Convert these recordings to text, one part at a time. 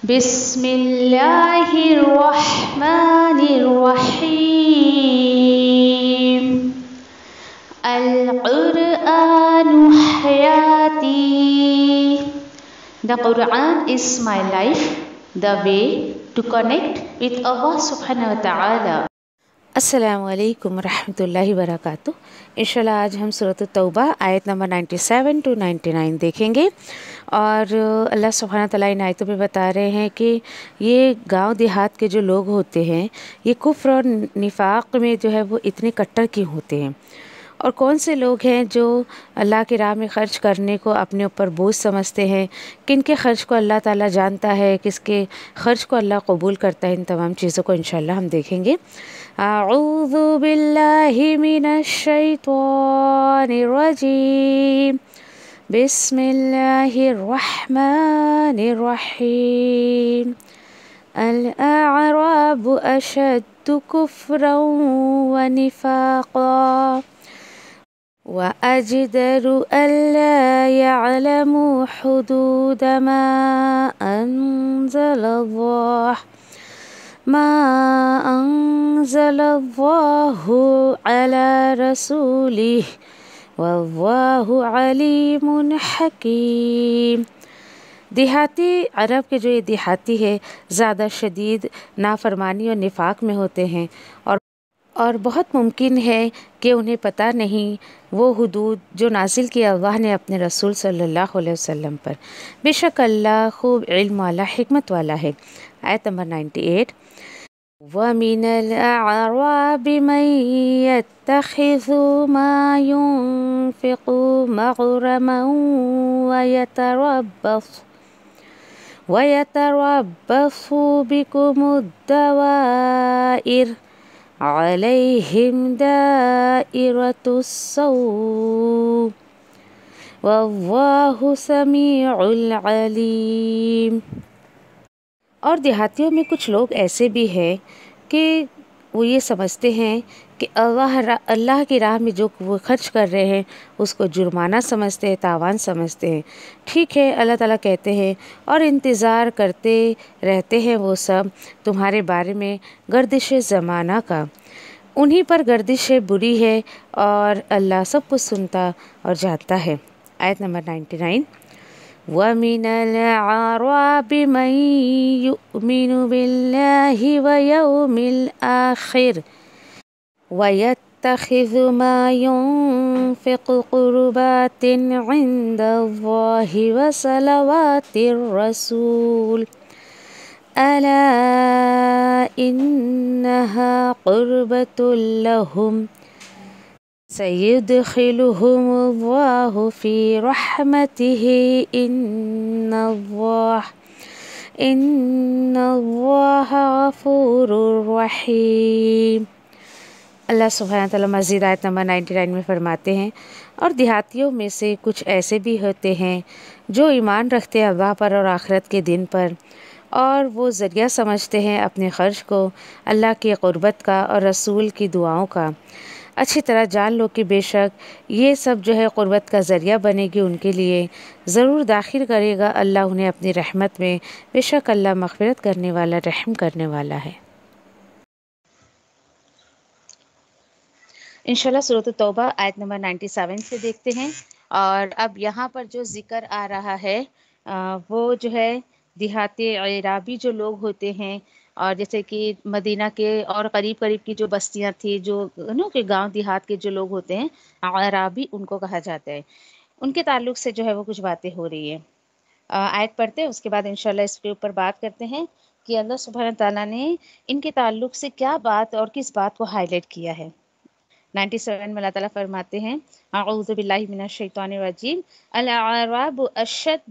بسم اللہ الرحمن الرحیم القرآن حیاتی. The Quran is my life, the way to connect with Allah subhanahu wa ta'ala. السلام علیکم ورحمۃ اللہ وبرکاتہ. انشاءاللہ آج ہم سورۃ التوبہ آیت نمبر 97 to 99 دیکھیں گے. اور اللہ سبحانہ تعالیٰ ان آیتوں میں بتا رہے ہیں کہ یہ گاؤں دیہات کے جو لوگ ہوتے ہیں یہ کفر اور نفاق میں جو ہے وہ اتنے کٹر کیوں ہوتے ہیں، اور کون سے لوگ ہیں جو اللہ کی راہ میں خرچ کرنے کو اپنے اوپر بوجھ سمجھتے ہیں، کن کے خرچ کو اللہ تعالیٰ جانتا ہے، کس کے خرچ کو اللہ قبول کرتا ہے. ان تمام چیزوں کو انشاءاللہ ہم دیکھیں گے. اعوذ باللہ من الشیطان الرجیم. بسم اللہ الرحمن الرحیم. الاعراب اشد کفرا ونفاقا وأجدر ألا يعلموا حدود ما أنزل الله على رسوله والله عليم حكيم. دیہاتی عرب کے جو یہ دیہاتی ہے زیادہ شدید نافرمانی اور نفاق میں ہوتے ہیں، اور بہت ممکن ہے کہ انہیں پتہ نہیں وہ حدود جو نازل کیا اللہ نے اپنے رسول صلی اللہ علیہ وسلم پر. بے شک اللہ خوب علم والا، حکمت والا ہے. آیت نمبر 98. وَمِنَ الْأَعْرَابِ مَن يَتَّخِذُ مَا يُنْفِقُ مَغْرَمًا وَيَتَرَبَّصُ بِكُمُ الدَّوَائِرَ عَلَيْهِمْ دَائِرَةُ السَّوْءِ وَاللَّهُ سَمِيعٌ عَلِيمٌ. اور دیہاتیوں میں کچھ لوگ ایسے بھی ہیں کہ وہ یہ سمجھتے ہیں کہ اللہ کی راہ میں جو وہ خرچ کر رہے ہیں اس کو جرمانہ سمجھتے ہیں، تاوان سمجھتے ہیں. ٹھیک ہے، اللہ تعالیٰ کہتے ہیں اور انتظار کرتے رہتے ہیں وہ سب تمہارے بارے میں گردش زمانہ کا. انہی پر گردش بری ہے اور اللہ سب کچھ سنتا اور جانتا ہے. آیت نمبر 99. وَمِنَ الْأَعْرَابِ مَن يُؤْمِنُ بِاللَّهِ وَيَوْمِ الْآخِرِ وَيَتَّخِذُ مَا يُنْفِقُ قُرُبَاتٍ عِنْدَ اللَّهِ وَصَلَوَاتِ الرَّسُولِ أَلَا إِنَّهَا قُرْبَةٌ لَهُمْ سَيُدْخِلُهُمُ اللَّهُ فِي رَحْمَتِهِ إِنَّ اللَّهَ غَفُورٌ رَحِيمٌ. اللہ سبحانہ تعالیٰ مزید آیت نمبر 99 میں فرماتے ہیں اور دیہاتیوں میں سے کچھ ایسے بھی ہوتے ہیں جو ایمان رکھتے ہیں اللہ پر اور آخرت کے دن پر، اور وہ ذریعہ سمجھتے ہیں اپنے خرچ کو اللہ کی قربت کا اور رسول کی دعاؤں کا. اچھی طرح جان لو کہ بے شک یہ سب جو ہے قربت کا ذریعہ بنے گی ان کے لیے، ضرور داخل کرے گا اللہ انہیں اپنی رحمت میں. بے شک اللہ مغفرت کرنے والا، رحم کرنے والا ہے. انشاءاللہ سورۃ التوبہ آیت نمبر 97 سے دیکھتے ہیں. اور اب یہاں پر جو ذکر آ رہا ہے وہ جو ہے دیہاتی عرابی جو لوگ ہوتے ہیں، اور جیسے کہ مدینہ کے اور قریب قریب کی جو بستیاں تھیں، جو کہ گاؤں دیہات کے جو لوگ ہوتے ہیں عرابی ان کو کہا جاتا ہے، ان کے تعلق سے جو ہے وہ کچھ باتیں ہو رہی ہیں. آیت پڑھتے ہیں، اس کے بعد انشاءاللہ اس کے اوپر بات کرتے ہیں کہ اللہ سبحانہ تعالیٰ نے ان کے تعلق سے کیا بات اور کس بات کو ہائی لائٹ کیا ہے. 97 میں اللہ تعالیٰ فرماتے ہیں اعوذ باللہ من الشیطان الرجیم. الاعراب اشد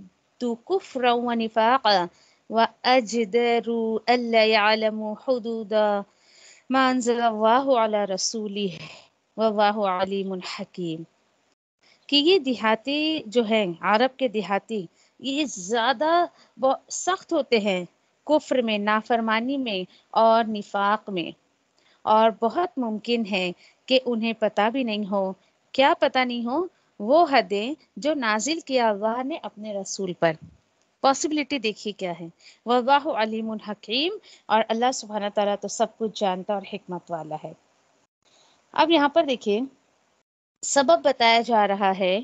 کفرا ونفاقا واجدر الا يعلموا حدود ما انزل اللہ علی رسولہ واللہ علیم حکیم. کہ یہ دیہاتی جو ہیں، عرب کے دیہاتی، یہ زیادہ سخت ہوتے ہیں کفر میں، نافرمانی میں اور نفاق میں، اور بہت ممکن ہے کہ انہیں پتہ بھی نہیں ہو. کیا پتہ نہیں ہو؟ وہ حدیں جو نازل کیا اللہ نے اپنے رسول پر. پاسبلٹی دیکھیے کیا ہے. واللہ علیم حکیم، اور اللہ سبحانہ تعالیٰ تو سب کچھ جانتا اور حکمت والا ہے. اب یہاں پر دیکھیے سبب بتایا جا رہا ہے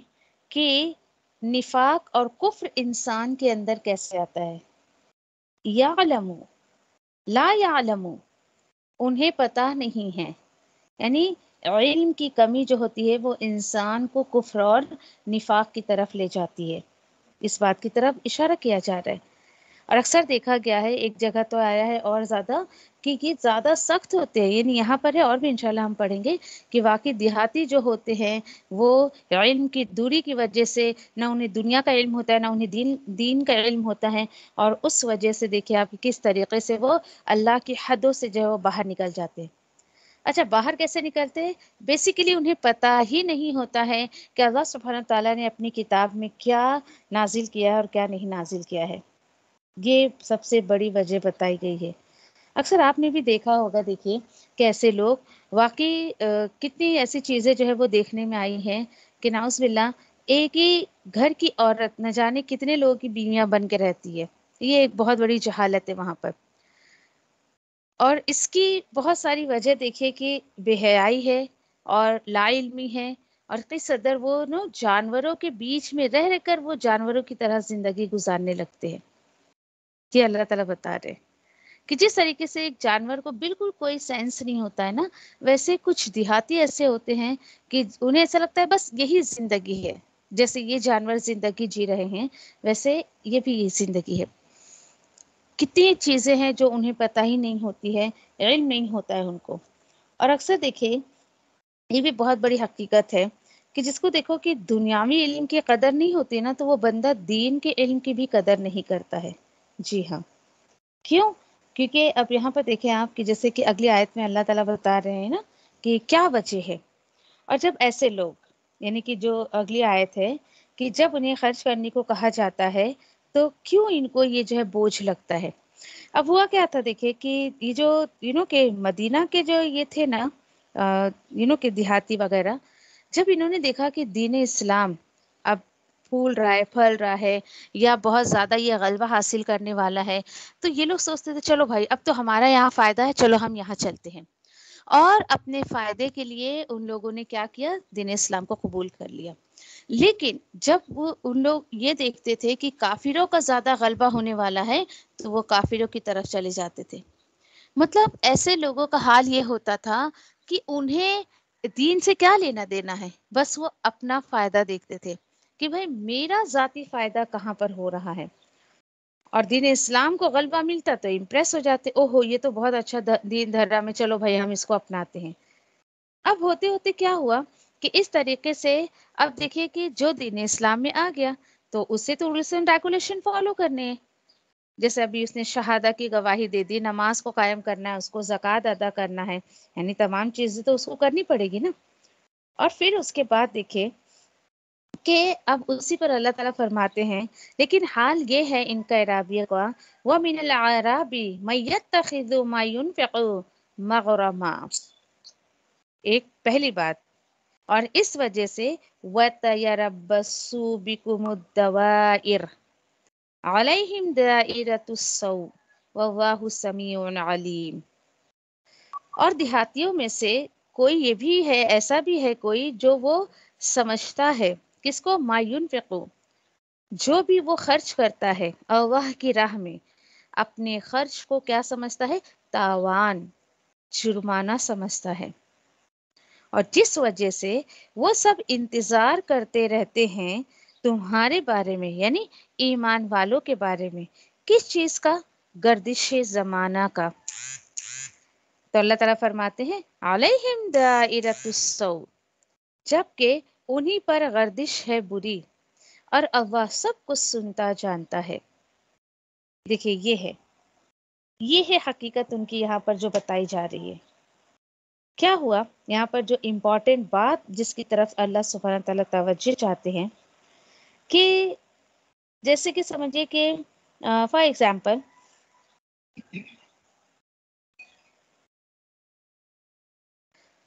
کہ نفاق اور کفر انسان کے اندر کیسے آتا ہے. یعلم لا یعلم، انہیں پتہ نہیں ہے، یعنی علم کی کمی جو ہوتی ہے وہ انسان کو کفر اور نفاق کی طرف لے جاتی ہے. اس بات کی طرف اشارہ کیا جا رہا ہے. اور اکثر دیکھا گیا ہے، ایک جگہ تو آیا ہے اور زیادہ کہ یہ زیادہ سخت ہوتے ہیں، یعنی یہاں پر ہے اور بھی انشاءاللہ ہم پڑھیں گے کہ واقعی دیہاتی جو ہوتے ہیں وہ علم کی دوری کی وجہ سے نہ انہیں دنیا کا علم ہوتا ہے نہ انہیں دین کا علم ہوتا ہے، اور اس وجہ سے دیکھیں آپ کس طریقے سے وہ اللہ کی حدوں سے جو ہے وہ باہر نکل جاتے ہیں. اچھا باہر کیسے نکلتے ہیں؟ بیسیکلی انہیں پتہ ہی نہیں ہوتا ہے کہ اللہ سبحانہ تعالیٰ نے اپنی کتاب میں کیا نازل کیا ہے اور کیا نہیں نازل کیا ہے. یہ سب سے بڑی وجہ بتائی گئی ہے. اکثر آپ نے بھی دیکھا ہوگا، دیکھیے کہ ایسے لوگ واقعی کتنی ایسی چیزیں جو ہے وہ دیکھنے میں آئی ہیں کہ نعوذ باللہ ایک ہی گھر کی عورت نہ جانے کتنے لوگوں کی بیویاں بن کے رہتی ہے. یہ ایک بہت بڑی جہالت ہے وہاں پر. اور اس کی بہت ساری وجہ دیکھیے کہ بے حیائی ہے اور لا علمی ہے، اور کئی صدر وہ جانوروں کے بیچ میں رہ رہ کر وہ جانوروں کی طرح زندگی گزارنے لگتے ہیں. یہ اللہ تعالیٰ بتا رہے کہ جس طریقے سے ایک جانور کو بالکل کوئی سینس نہیں ہوتا ہے نا، ویسے کچھ دیہاتی ایسے ہوتے ہیں کہ انہیں ایسا لگتا ہے بس یہی زندگی ہے. جیسے یہ جانور زندگی جی رہے ہیں ویسے یہ بھی یہ زندگی ہے. کتنی چیزیں ہیں جو انہیں پتہ ہی نہیں ہوتی ہے، علم نہیں ہوتا ہے ان کو. اور اکثر دیکھیں یہ بھی بہت بڑی حقیقت ہے کہ جس کو دیکھو کہ دنیاوی علم کی قدر نہیں ہوتی نا، تو وہ بندہ دین کے علم کی بھی قدر نہیں کرتا ہے. جی ہاں، کیوں؟ کیونکہ اب یہاں پر دیکھیں آپ کہ جیسے کہ اگلی آیت میں اللہ تعالیٰ بتا رہے ہیں نا کہ کیا وجہ ہے. اور جب ایسے لوگ، یعنی کہ جو اگلی آیت ہے کہ جب انہیں خرچ کرنے کو کہا جاتا ہے تو کیوں ان کو یہ جو ہے بوجھ لگتا ہے. اب ہوا کیا تھا دیکھیں کہ یہ جو کہ مدینہ کے جو یہ تھے نا کہ دیہاتی وغیرہ، جب انہوں نے دیکھا کہ دین اسلام اب پھول رہا ہے، پھل رہا ہے، یا بہت زیادہ یہ غلبہ حاصل کرنے والا ہے، تو یہ لوگ سوچتے تھے چلو بھائی اب تو ہمارا یہاں فائدہ ہے، چلو ہم یہاں چلتے ہیں. اور اپنے فائدے کے لیے ان لوگوں نے کیا کیا؟ دین اسلام کو قبول کر لیا. لیکن جب وہ ان لوگ یہ دیکھتے تھے کہ کافروں کا زیادہ غلبہ ہونے والا ہے تو وہ کافروں کی طرف چلے جاتے تھے. مطلب ایسے لوگوں کا حال یہ ہوتا تھا کہ انہیں دین سے کیا لینا دینا ہے، بس وہ اپنا فائدہ دیکھتے تھے کہ بھائی میرا ذاتی فائدہ کہاں پر ہو رہا ہے. اور دین اسلام کو غلبہ ملتا تو امپریس ہو جاتے، اوہو یہ تو بہت اچھا دین دھر رہا میں، چلو بھائی ہم اس کو اپناتے ہیں. اب ہوتے ہوتے کیا ہوا کہ اس طریقے سے اب دیکھیے کہ جو دین اسلام میں آ گیا تو اسے تو رولز اینڈ ریگولیشن فالو کرنے ہیں. جیسے ابھی اس نے شہادہ کی گواہی دے دی، نماز کو قائم کرنا ہے، اس کو زکوٰۃ ادا کرنا ہے، یعنی تمام چیزیں تو اس کو کرنی پڑے گی نا. اور پھر اس کے بعد دیکھیں کہ اب اسی پر اللہ تعالیٰ فرماتے ہیں لیکن حال یہ ہے ان کا اعرابیہ کا، وَمِنَ الْأَعْرَابِ مَن يَتَّخِذُ مَا يُنْفِقُ مَغْرَمًا. ایک پہلی بات، اور اس وجہ سے وَتَيَرَبَّصُوا بِكُمُ الدَّوَائِرَ عَلَيْهِمْ دَائِرَةُ السَّوْءِ وَاللَّهُ سَمِيعٌ عَلِيمٌ. اور دیہاتیوں میں سے کوئی یہ بھی ہے، ایسا بھی ہے کوئی جو وہ سمجھتا ہے کس کو؟ ما ينفقو، جو بھی وہ خرچ کرتا ہے اللہ کی راہ میں، اپنے خرچ کو کیا سمجھتا ہے؟ تاوان، جرمانہ سمجھتا ہے. اور جس وجہ سے وہ سب انتظار کرتے رہتے ہیں تمہارے بارے میں، یعنی ایمان والوں کے بارے میں. کس چیز کا؟ گردش زمانہ کا. تو اللہ تعالیٰ فرماتے ہیں علیہم دائرۃ السوء، جبکہ انہی پر گردش ہے بری، اور اللہ سب کچھ سنتا جانتا ہے. دیکھیے یہ ہے حقیقت ان کی یہاں پر جو بتائی جا رہی ہے. کیا ہوا یہاں پر جو امپورٹنٹ بات جس کی طرف اللہ سبحانہ تعالیٰ توجہ چاہتے ہیں کہ جیسے کہ سمجھے کہ فار ایگزامپل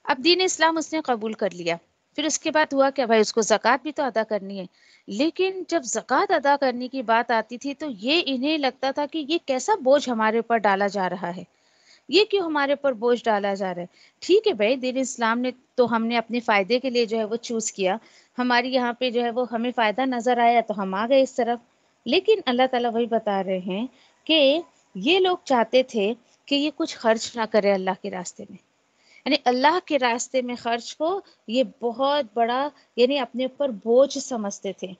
اب دین اسلام اس نے قبول کر لیا، پھر اس کے بعد ہوا کیا بھائی، اس کو زکوٰۃ بھی تو ادا کرنی ہے. لیکن جب زکوٰۃ ادا کرنے کی بات آتی تھی تو یہ انہیں لگتا تھا کہ یہ کیسا بوجھ ہمارے اوپر ڈالا جا رہا ہے، یہ کیوں ہمارے اوپر بوجھ ڈالا جا رہا ہے. ٹھیک ہے بھائی، دین اسلام نے تو ہم نے اپنے فائدے کے لیے جو ہے وہ چوز کیا، ہماری یہاں پہ جو ہے وہ ہمیں فائدہ نظر آیا تو ہم آ گئے اس طرف. لیکن اللہ تعالیٰ وہی بتا رہے ہیں کہ یہ لوگ چاہتے تھے کہ یہ کچھ خرچ نہ کرے اللہ کے راستے میں، یعنی اللہ کے راستے میں خرچ کو یہ بہت بڑا یعنی اپنے اوپر بوجھ سمجھتے تھے.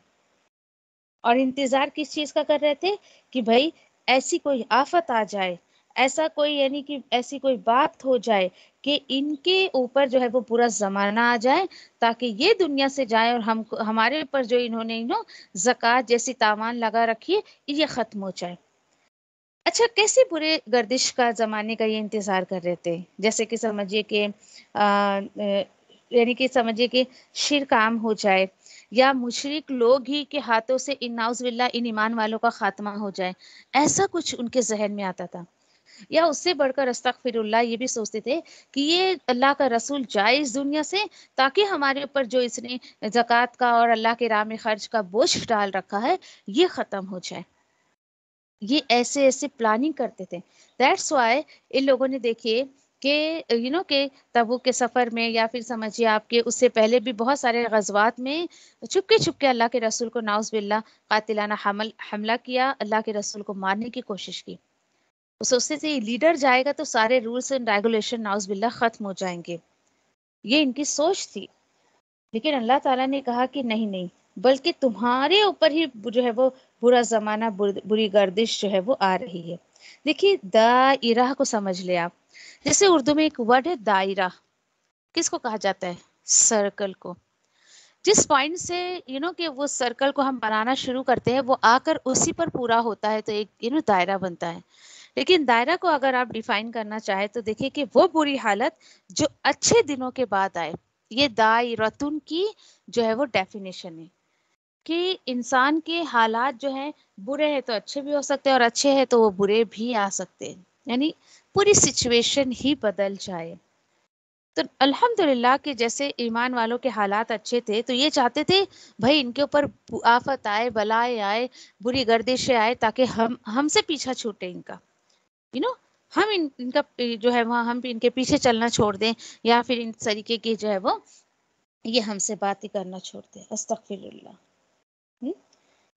اور انتظار کس چیز کا کر رہے تھے کہ بھائی ایسی کوئی آفت آ جائے، ایسا کوئی یعنی کہ ایسی کوئی بات ہو جائے کہ ان کے اوپر جو ہے وہ برا زمانہ آ جائے، تاکہ یہ دنیا سے جائے اور ہمارے اوپر جو انہوں نے زکوٰۃ جیسی تاوان لگا رکھی ہے یہ ختم ہو جائے. اچھا، کیسے برے گردش کا زمانے کا یہ انتظار کر رہے تھے؟ جیسے کہ سمجھیے کہ یعنی کہ سمجھیے کہ شرک عام ہو جائے، یا مشرک لوگ ہی کے ہاتھوں سے ان نعوذ باللہ ان ایمان والوں کا خاتمہ ہو جائے، ایسا کچھ ان کے ذہن میں آتا تھا. یا اس سے بڑھ کر استغفر اللہ یہ بھی سوچتے تھے کہ یہ اللہ کا رسول جائے اس دنیا سے تاکہ ہمارے اوپر جو اس نے زکوٰۃ کا اور اللہ کے راہ میں خرچ کا بوجھ ڈال رکھا ہے یہ ختم ہو جائے. یہ ایسے ایسے پلاننگ کرتے تھے. دیٹس وائی ان لوگوں نے دیکھیے کہ کہ تبوک کے سفر میں یا پھر سمجھیے آپ کے اس سے پہلے بھی بہت سارے غزوات میں چھپ کے اللہ کے رسول کو نعوذ باللہ قاتلانہ حملہ کیا، اللہ کے رسول کو مارنے کی کوشش کی. وہ سوچتے تھے لیڈر جائے گا تو سارے رولس اینڈ ریگولیشن نعوذ باللہ ختم ہو جائیں گے، یہ ان کی سوچ تھی. لیکن اللہ تعالیٰ نے کہا کہ نہیں، بلکہ تمہارے اوپر ہی جو ہے وہ برا زمانہ، بری گردش جو ہے وہ آ رہی ہے. دیکھیے دائرہ کو سمجھ لے آپ، جیسے اردو میں ایک ورڈ ہے دائرہ، کس کو کہا جاتا ہے؟ سرکل کو. جس پوائنٹ سے کہ وہ سرکل کو ہم بنانا شروع کرتے ہیں وہ آ کر اسی پر پورا ہوتا ہے تو ایک دائرہ بنتا ہے. لیکن دائرہ کو اگر آپ ڈیفائن کرنا چاہیں تو دیکھیں کہ وہ بری حالت جو اچھے دنوں کے بعد آئے، یہ دائرتن کی جو ہے وہ ڈیفینیشن ہے کہ انسان کے حالات جو ہیں برے ہیں تو اچھے بھی ہو سکتے ہیں اور اچھے ہیں تو وہ برے بھی آ سکتے ہیں، یعنی پوری سچویشن ہی بدل جائے. تو الحمدللہ کہ جیسے ایمان والوں کے حالات اچھے تھے تو یہ چاہتے تھے بھائی ان کے اوپر آفت آئے، بلائے آئے، بری گردشیں آئے تاکہ ہم سے پیچھا چھوٹے ان کا، ہم ان کا جو ہے وہاں ہم ان کے پیچھے چلنا چھوڑ دیں، یا پھر ان طریقے کی جو ہے وہ یہ ہم سے بات ہی کرنا چھوڑ دیں. استغفر اللہ.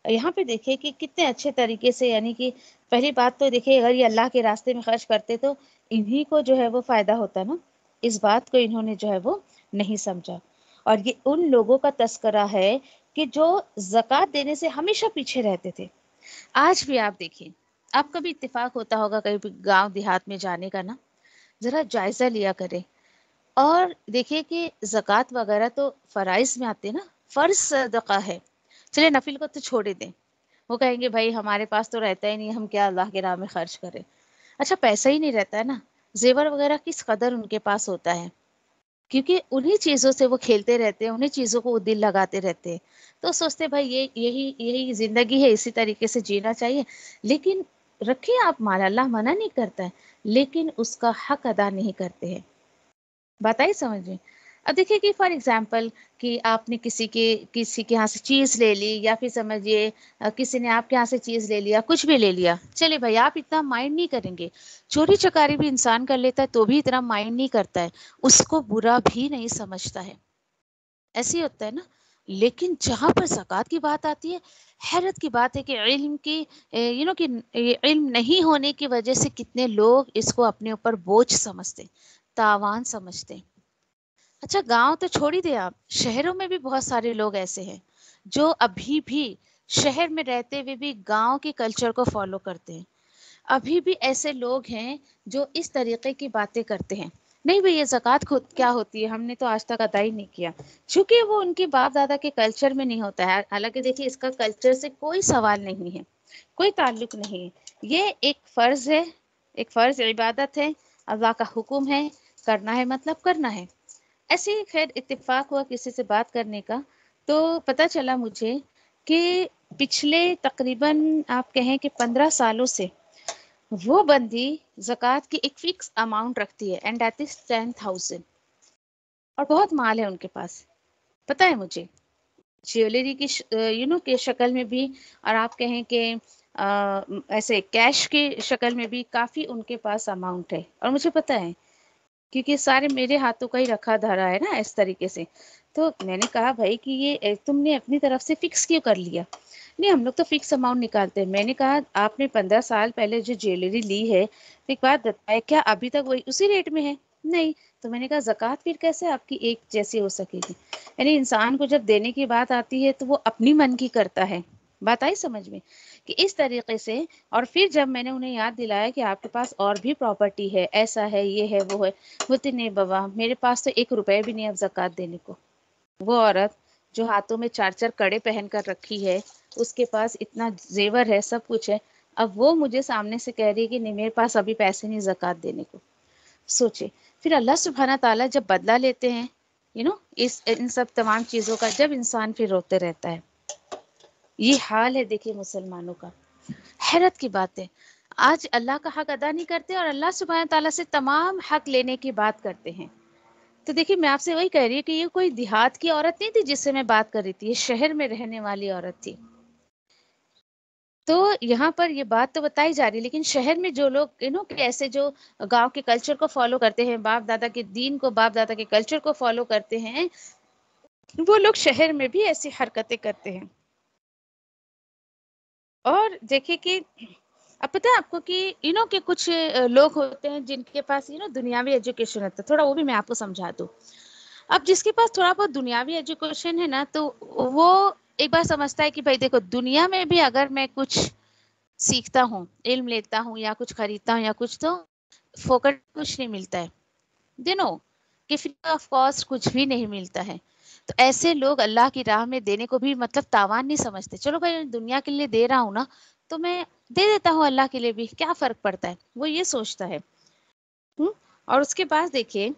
یہاں پہ دیکھیں کہ کتنے اچھے طریقے سے، یعنی کہ پہلی بات تو دیکھیں اگر یہ اللہ کے راستے میں خرچ کرتے تو انہی کو جو ہے وہ فائدہ ہوتا نا، اس بات کو انہوں نے جو ہے وہ نہیں سمجھا. اور یہ ان لوگوں کا تذکرہ ہے کہ جو زکوٰۃ دینے سے ہمیشہ پیچھے رہتے تھے. آج بھی آپ دیکھیں، آپ کا بھی اتفاق ہوتا ہوگا کہیں بھی گاؤں دیہات میں جانے کا نا، ذرا جائزہ لیا کرے اور دیکھیے کہ زکوٰۃ وغیرہ تو فرائض میں آتے نا، فرض صدقہ ہے، چلے نفل کو تو چھوڑے دیں، وہ کہیں گے بھائی ہمارے پاس تو رہتا ہی نہیں، ہم کیا اللہ کے راہ میں خرچ کریں. اچھا پیسہ ہی نہیں رہتا ہے نا، زیور وغیرہ کس قدر ان کے پاس ہوتا ہے، کیونکہ انہی چیزوں سے وہ کھیلتے رہتے ہیں، انہی چیزوں کو وہ دل لگاتے رہتے ہیں. تو سوچتے بھائی یہی زندگی ہے، اسی طریقے سے جینا چاہیے. لیکن رکھیں آپ مال، اللہ منع نہیں کرتا ہے، لیکن اس کا حق ادا نہیں کرتے ہیں. بات آئی سمجھ میں؟ اب دیکھیے کہ فار ایگزامپل کہ آپ نے کسی کے ہاں سے چیز لے لی، یا پھر سمجھیے کسی نے آپ کے ہاں سے چیز لے لیا، کچھ بھی لے لیا، چلے بھائی آپ اتنا مائنڈ نہیں کریں گے. چوری چکاری بھی انسان کر لیتا ہے تو بھی اتنا مائنڈ نہیں کرتا ہے، اس کو برا بھی نہیں سمجھتا ہے، ایسے ہی ہوتا ہے نا. لیکن جہاں پر زکوٰۃ کی بات آتی ہے، حیرت کی بات ہے کہ علم کی کہ علم نہیں ہونے کی وجہ سے کتنے لوگ اس کو اپنے اوپر بوجھ سمجھتے، تاوان سمجھتے. اچھا گاؤں تو چھوڑ ہی دیں آپ، شہروں میں بھی بہت سارے لوگ ایسے ہیں جو ابھی بھی شہر میں رہتے ہوئے بھی گاؤں کے کلچر کو فالو کرتے ہیں. ابھی بھی ایسے لوگ ہیں جو اس طریقے کی باتیں کرتے ہیں، نہیں بھئی یہ زکوٰۃ خود کیا ہوتی ہے، ہم نے تو آج تک ادا ہی نہیں کیا، چونکہ وہ ان کے باپ دادا کے کلچر میں نہیں ہوتا ہے. حالانکہ دیکھیے اس کا کلچر سے کوئی سوال نہیں ہے، کوئی تعلق نہیں ہے، یہ ایک فرض ہے، ایک فرض عبادت ہے، اللہ کا حکم ہے، کرنا ہے مطلب کرنا ہے. ایسے ہی خیر اتفاق ہوا کسی سے بات کرنے کا تو پتہ چلا مجھے کہ پچھلے تقریباً آپ کہیں کہ 15 سالوں سے وہ بندی زکوٰۃ کی ایک فکس اماؤنٹ رکھتی ہے، اینڈ دیٹ از 10,000، اور بہت مال ہے ان کے پاس. پتہ ہے مجھے جیولری کی کے شکل میں بھی، اور آپ کہیں کہ ایسے کیش کی شکل میں بھی کافی ان کے پاس اماؤنٹ ہے، اور مجھے پتہ ہے کیونکہ سارے میرے ہاتھوں کا ہی رکھا دھرا ہے نا اس طریقے سے. تو میں نے کہا بھائی کہ یہ تم نے اپنی طرف سے فکس کیوں کر لیا؟ نہیں ہم لوگ تو فکس اماؤنٹ نکالتے ہیں. میں نے کہا آپ نے 15 سال پہلے جو جیولری لی ہے، ایک بات بتائے کیا ابھی تک وہی اسی ریٹ میں ہے؟ نہیں. تو میں نے کہا زکوٰۃ پھر کیسے آپ کی ایک جیسی ہو سکے گی؟ یعنی انسان کو جب دینے کی بات آتی ہے تو وہ اپنی من کی کرتا ہے. بات آئی سمجھ میں کہ اس طریقے سے. اور پھر جب میں نے انہیں یاد دلایا کہ آپ کے پاس اور بھی پراپرٹی ہے، ایسا ہے، یہ ہے، وہ ہے، بولتے نہیں بابا میرے پاس تو 1 روپے بھی نہیں اب زکوٰۃ دینے کو. وہ عورت جو ہاتھوں میں 4 کڑے پہن کر رکھی ہے، اس کے پاس اتنا زیور ہے، سب کچھ ہے، اب وہ مجھے سامنے سے کہہ رہی ہے کہ نہیں میرے پاس ابھی پیسے نہیں زکوٰۃ دینے کو. سوچے پھر اللہ سبحانہ تعالیٰ جب بدلہ لیتے ہیں ان سب تمام چیزوں کا، جب انسان پھر روتے رہتا ہے. یہ حال ہے دیکھیے مسلمانوں کا. حیرت کی بات ہے آج اللہ کا حق ادا نہیں کرتے اور اللہ سبحانہ تعالیٰ سے تمام حق لینے کی بات کرتے ہیں. تو دیکھیے میں آپ سے وہی کہہ رہی ہوں کہ یہ کوئی دیہات کی عورت نہیں تھی جس سے میں بات کر رہی تھی، یہ شہر میں رہنے والی عورت تھی. تو یہاں پر یہ بات تو بتائی جا رہی ہے، لیکن شہر میں جو لوگ کہ ایسے جو گاؤں کے کلچر کو فالو کرتے ہیں، باپ دادا کے دین کو، باپ دادا کے کلچر کو فالو کرتے ہیں، وہ لوگ شہر میں بھی ایسی حرکتیں کرتے ہیں. اور دیکھیں کہ اب پتہ ہے آپ کو کہ کہ کچھ لوگ ہوتے ہیں جن کے پاس دنیاوی ایجوکیشن ہوتا ہے، تھوڑا وہ بھی میں آپ کو سمجھا دوں. اب جس کے پاس تھوڑا بہت دنیاوی ایجوکیشن ہے نا، تو وہ ایک بار سمجھتا ہے کہ بھائی دیکھو دنیا میں بھی اگر میں کچھ سیکھتا ہوں، علم لیتا ہوں یا کچھ خریدتا ہوں یا کچھ، تو فوکٹ کچھ نہیں ملتا ہے. کہ فری آف کاسٹ کچھ بھی نہیں ملتا ہے. تو ایسے لوگ اللہ کی راہ میں دینے کو بھی مطلب تاوان نہیں سمجھتے. چلو بھائی دنیا کے لیے دے رہا ہوں نا، تو میں دے دیتا ہوں اللہ کے لیے بھی، کیا فرق پڑتا ہے، وہ یہ سوچتا ہے. اور اس کے بعد دیکھیے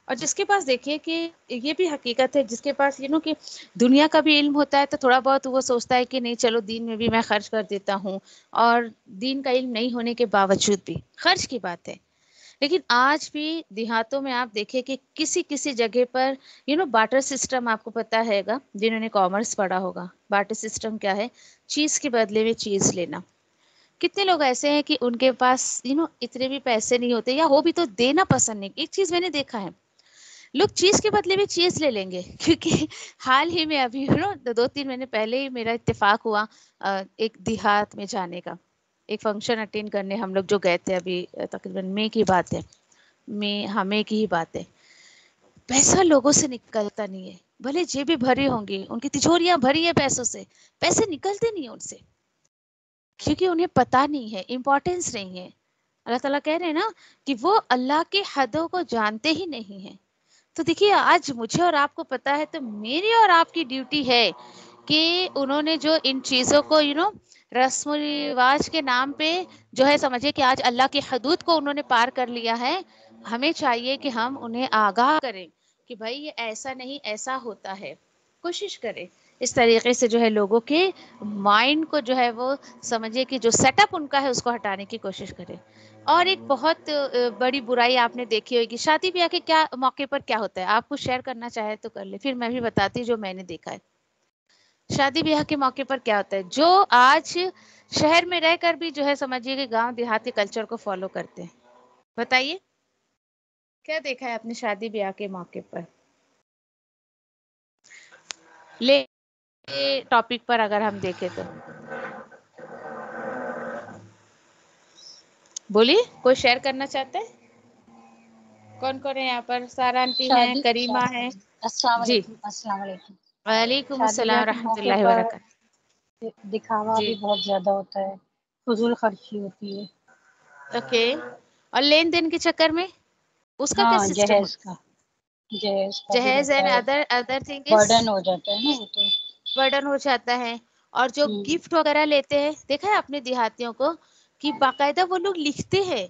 اور جس کے پاس دیکھیے کہ یہ بھی حقیقت ہے، جس کے پاس کہ دنیا کا بھی علم ہوتا ہے تو تھوڑا بہت وہ سوچتا ہے کہ نہیں چلو دین میں بھی میں خرچ کر دیتا ہوں. اور دین کا علم نہیں ہونے کے باوجود بھی خرچ کی بات ہے. لیکن آج بھی دیہاتوں میں آپ دیکھیں کہ کسی کسی جگہ پر بارٹر سسٹم، آپ کو پتا ہے گا جنہوں نے کامرس پڑھا ہوگا، بارٹر سسٹم کیا ہے؟ چیز کے بدلے میں چیز لینا. کتنے لوگ ایسے ہیں کہ ان کے پاس اتنے بھی پیسے نہیں ہوتے، یا وہ بھی تو دینا پسند نہیں. ایک چیز میں نے دیکھا ہے، لوگ چیز کے بدلے میں چیز لے لیں گے. کیونکہ حال ہی میں ابھی 2-3 مہینے پہلے ہی میرا اتفاق ہوا ایک دیہات میں جانے کا، ایک فنکشن اٹینڈ کرنے ہم لوگ جو گئے تھے. ابھی تقریباً مئی کی بات ہے، مئی کی ہی بات ہے. پیسہ لوگوں سے نکلتا نہیں ہے، بھلے جیبیں بھری ہوں گی، ان کی تجوریاں بھری ہے پیسوں سے، پیسے نکلتے نہیں ان سے، کیونکہ انہیں پتہ نہیں ہے، امپورٹنس نہیں ہے. اللہ تعالیٰ کہہ رہے ہیں نا کہ وہ اللہ کے حدوں کو جانتے ہی نہیں ہیں. تو دیکھیے آج مجھے اور آپ کو پتا ہے، تو میری اور آپ کی ڈیوٹی ہے کہ انہوں نے جو ان چیزوں کو رسم و رواج کے نام پہ جو ہے سمجھے کہ آج اللہ کی حدود کو انہوں نے پار کر لیا ہے. ہمیں چاہیے کہ ہم انہیں آگاہ کریں کہ بھائی یہ ایسا نہیں، ایسا ہوتا ہے. کوشش کریں اس طریقے سے جو ہے لوگوں کے مائنڈ کو جو ہے وہ سمجھے کہ جو سیٹ اپ ان کا ہے اس کو ہٹانے کی کوشش کریں. اور ایک بہت بڑی برائی آپ نے دیکھی ہوگی، شادی بیاہ کے کیا موقع پر کیا ہوتا ہے، آپ کچھ شیئر کرنا چاہے تو کر لیں، پھر میں بھی بتاتی جو میں نے دیکھا ہے. شادی بیاہ کے موقع پر کیا ہوتا ہے، جو آج شہر میں رہ کر بھی جو ہے سمجھیے کہ گاؤں دیہات کے کلچر کو فالو کرتے ہیں. بتائیے کیا دیکھا ہے اپنی شادی بیاہ کے موقع پر؟ لے ٹاپک پر اگر ہم دیکھیں تو بولیے، کوئی شیئر کرنا چاہتے ہیں؟ کون کون ہے یہاں پر؟ سارا آنٹی ہیں، شادی کریمہ ہے. السلام جی علیکم. السلام علیکم. وعلیکم شادی السلام بیاہ کے ورحمۃ موقع اللہ پر وبرکاتہ. دکھاوا جی بھی بہت زیادہ ہوتا ہے، فضول خرچی ہوتی ہے. اوکے. اور لین دین کے چکر میں اس کا کیا ہاں سسٹم ہوتا جہیز کا ہے؟ بھی جہیز رہتا اینڈ ہے، ادر تھنگز برڈن ہو جاتا ہے نا وہ تو. برڈن ہو جاتا ہے. اور جو گفٹ وغیرہ لیتے ہیں، دیکھا ہے اپنے دیہاتیوں کو کہ باقاعدہ وہ لوگ لکھتے ہیں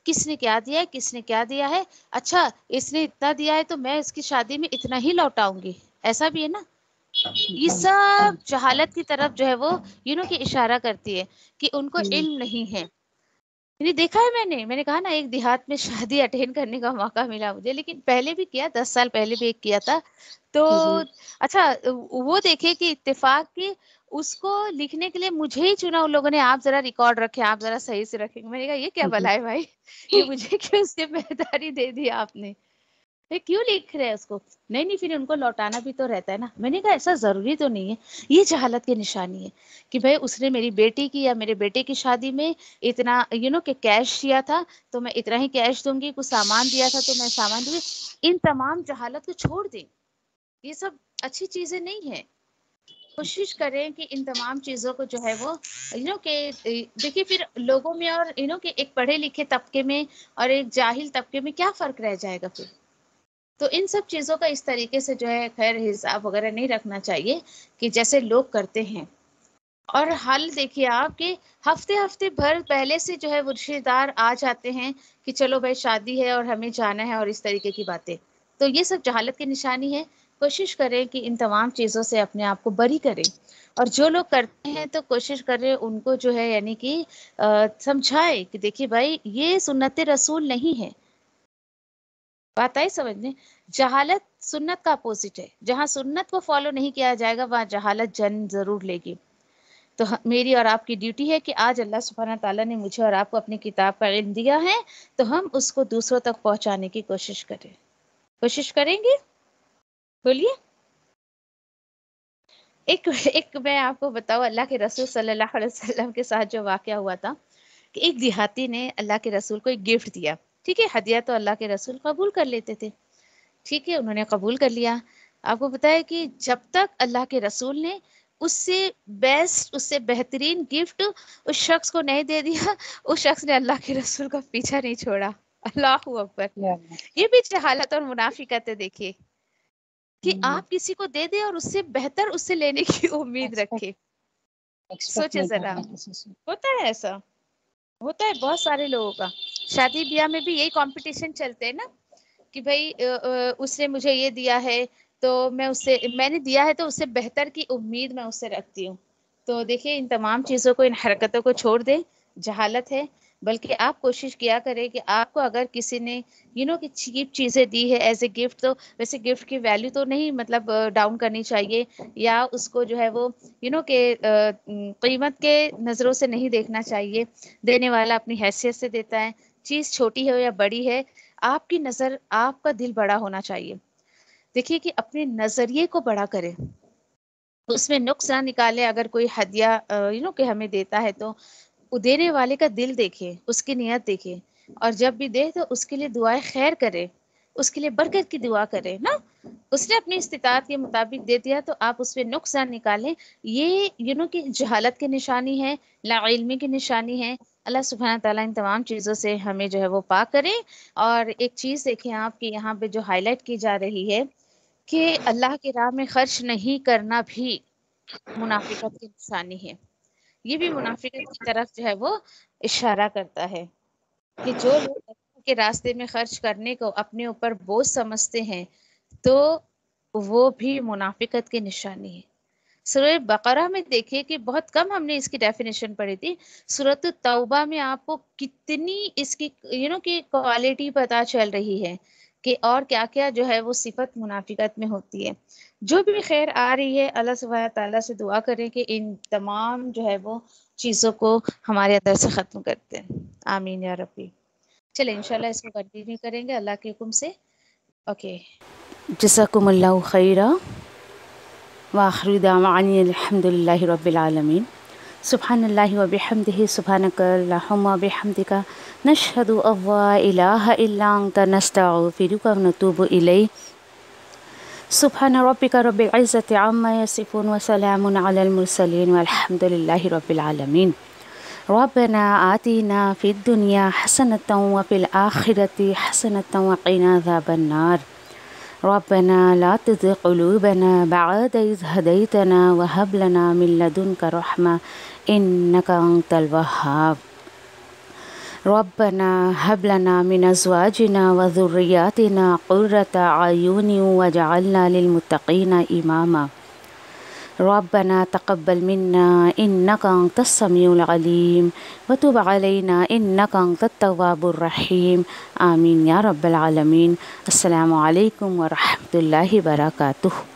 کس نے کیا دیا ہے، کس نے کیا دیا ہے. اچھا اس نے اتنا دیا ہے تو میں اس کی شادی میں اتنا ہی لوٹاؤں گی، ایسا بھی ہے نا. یہ سب جہالت کی طرف جو ہے وہ کہ اشارہ کرتی ہے کہ ان کو علم نہیں ہے. دیکھا ہے میں نے کہا نا ایک دیہات میں شادی اٹینڈ کرنے کا موقع ملا مجھے، لیکن پہلے بھی کیا، 10 سال پہلے بھی ایک کیا تھا تو اچھا وہ دیکھے کہ اتفاق کی اس کو لکھنے کے لیے مجھے ہی چنا ان لوگوں نے، آپ ذرا ریکارڈ رکھیں، آپ ذرا صحیح سے رکھیں. میں نے کہا یہ کیا بلا ہے بھائی، یہ مجھے کیوں ذمہ داری دے دی آپ نے، کیوں لکھ رہے ہیں اس کو؟ نہیں پھر ان کو لوٹانا بھی تو رہتا ہے نا. میں نے کہا ایسا ضروری تو نہیں ہے، یہ جہالت کی نشانی ہے کہ بھائی اس نے میری بیٹی کی یا میرے بیٹے کی شادی میں اتنا کہ کیش دیا تھا تو میں اتنا ہی کیش دوں گی، کچھ سامان دیا تھا تو میں سامان دوں گی. ان تمام جہالت کو چھوڑ دیں، یہ سب اچھی چیزیں نہیں ہیں. کوشش کریں کہ ان تمام چیزوں کو جو ہے وہ کہ دیکھیے پھر لوگوں میں اور کہ ایک پڑھے لکھے طبقے میں اور ایک جاہل طبقے میں کیا فرق رہ جائے گا پھر. تو ان سب چیزوں کا اس طریقے سے جو ہے خیر حساب وغیرہ نہیں رکھنا چاہیے کہ جیسے لوگ کرتے ہیں. اور حل دیکھیے آپ کے ہفتے بھر پہلے سے جو ہے وہ رشتے دار آ جاتے ہیں کہ چلو بھائی شادی ہے اور ہمیں جانا ہے اور اس طریقے کی باتیں. تو یہ سب جہالت کی نشانی ہے. کوشش کریں کہ ان تمام چیزوں سے اپنے آپ کو بری کریں، اور جو لوگ کرتے ہیں تو کوشش کریں ان کو جو ہے یعنی کہ سمجھائے کہ دیکھیے بھائی یہ سنت رسول نہیں ہے. بات آئی سمجھنے؟ جہالت سنت کا اپوزٹ ہے. جہاں سنت کو فالو نہیں کیا جائے گا وہاں جہالت جنم ضرور لے گی. تو میری اور آپ کی ڈیوٹی ہے کہ آج اللہ سبحانہ تعالیٰ نے مجھے اور آپ کو اپنی کتاب کا علم دیا ہے تو ہم اس کو دوسروں تک پہنچانے کی کوشش کریں. کوشش کریں گے؟ بولیے. ایک میں آپ کو بتاؤں، اللہ کے رسول صلی اللہ علیہ وسلم کے ساتھ جو واقعہ ہوا تھا کہ ایک دیہاتی نے اللہ کے رسول کو ایک گفٹ دیا. ٹھیک ہے، ہدیہ تو اللہ کے رسول قبول کر لیتے تھے. ٹھیک ہے، انہوں نے قبول کر لیا. آپ کو پتا ہے کہ جب تک اللہ کے رسول نے اس سے بیسٹ، اس سے بہترین گفٹ اس شخص کو نہیں دے دیا، اس شخص نے اللہ کے رسول کا پیچھا نہیں چھوڑا. اللہ اکبر. یہ بھی جہالت اور منافقت ہے. دیکھیے کہ آپ کسی کو دے دیں اور اس سے بہتر اس سے لینے کی امید رکھے. سوچے ذرا، ہوتا ہے ایسا، ہوتا ہے بہت سارے لوگوں کا. شادی بیاہ میں بھی یہی کمپٹیشن چلتے ہیں نا کہ بھائی اس نے مجھے یہ دیا ہے تو میں نے دیا ہے تو اس سے بہتر کی امید میں اس سے رکھتی ہوں. تو دیکھیے ان تمام چیزوں کو، ان حرکتوں کو چھوڑ دیں. جہالت ہے. بلکہ آپ کوشش کیا کریں کہ آپ کو اگر کسی نے کہ چیپ چیزیں دی ہے ایز اے گفٹ، تو ویسے گفٹ کی ویلیو تو نہیں مطلب ڈاؤن کرنی چاہیے، یا اس کو جو ہے وہ کہ قیمت کے نظروں سے نہیں دیکھنا چاہیے. دینے والا اپنی حیثیت سے دیتا ہے. چیز چھوٹی ہے یا بڑی ہے، آپ کی نظر، آپ کا دل بڑا ہونا چاہیے. دیکھیے کہ اپنے نظریے کو بڑا کرے، اس میں نقص نہ نکالے. اگر کوئی ہدیہ کہ ہمیں دیتا ہے تو دینے والے کا دل دیکھے، اس کی نیت دیکھے، اور جب بھی دے تو اس کے لیے دعائیں خیر کرے، اس کے لیے برکت کی دعا کرے نا. اس نے اپنی استطاعت کے مطابق دے دیا تو آپ اس پہ نقص نہ نکالیں. یہ کہ جہالت کی نشانی ہے، لا علمی کی نشانی ہے. اللہ سبحانہ تعالیٰ ان تمام چیزوں سے ہمیں جو ہے وہ پاک کرے. اور ایک چیز دیکھیں آپ کی یہاں پہ جو ہائی لائٹ کی جا رہی ہے کہ اللہ کی راہ میں خرچ نہیں کرنا بھی منافقت کی نشانی ہے. یہ بھی منافقت کی طرف جو ہے وہ اشارہ کرتا ہے کہ جو لوگ اللہ کے راستے میں خرچ کرنے کو اپنے اوپر بوجھ سمجھتے ہیں تو وہ بھی منافقت کی نشانی ہے. سورہ بقرہ میں دیکھیے کہ بہت کم ہم نے اس کی ڈیفینیشن پڑھی تھی. سورۃ التوبہ میں آپ کو کتنی اس کی کہ کوالٹی پتہ چل رہی ہے کہ اور کیا کیا جو ہے وہ صفت منافقت میں ہوتی ہے. جو بھی خیر آ رہی ہے اللہ سبحانہ تعالیٰ سے دعا کریں کہ ان تمام جو ہے وہ چیزوں کو ہمارے اندر سے ختم کرتے ہیں. آمین یا ربی. چلیں انشاءاللہ اس کو کنٹینیو کریں گے اللہ کے حکم سے. اوکے، جزاکم اللہ خیرا وآخر دعوانا الحمد للہ رب العالمین. سبحان اللہ و بحمدہ، سبحانک اللہم و بحمدک، نشہد ان لا الہ الا انت، نستغفرک و نتوب الیک. سبحان ربک رب العزت عما یصفون وسلام علی المرسلین والحمد للہ رب العالمین. ربنا آتنا فی الدنیا حسنۃ وفی الآخرۃ حسنۃ وقنا عذاب النار. ربنا لا تزغ قلوبنا بعد إذ هديتنا وهب لنا من لدنك رحمة إنك أنت الوهاب. ربنا هب لنا من أزواجنا وذرياتنا قرة أعين واجعلنا للمتقين إماما. ربنا تقبل منا إنك أنت السميع العليم وتب علينا إنك أنت التواب الرحيم آمين يا رب العالمين. السلام علیکم ورحمۃ اللہ وبرکاتہ.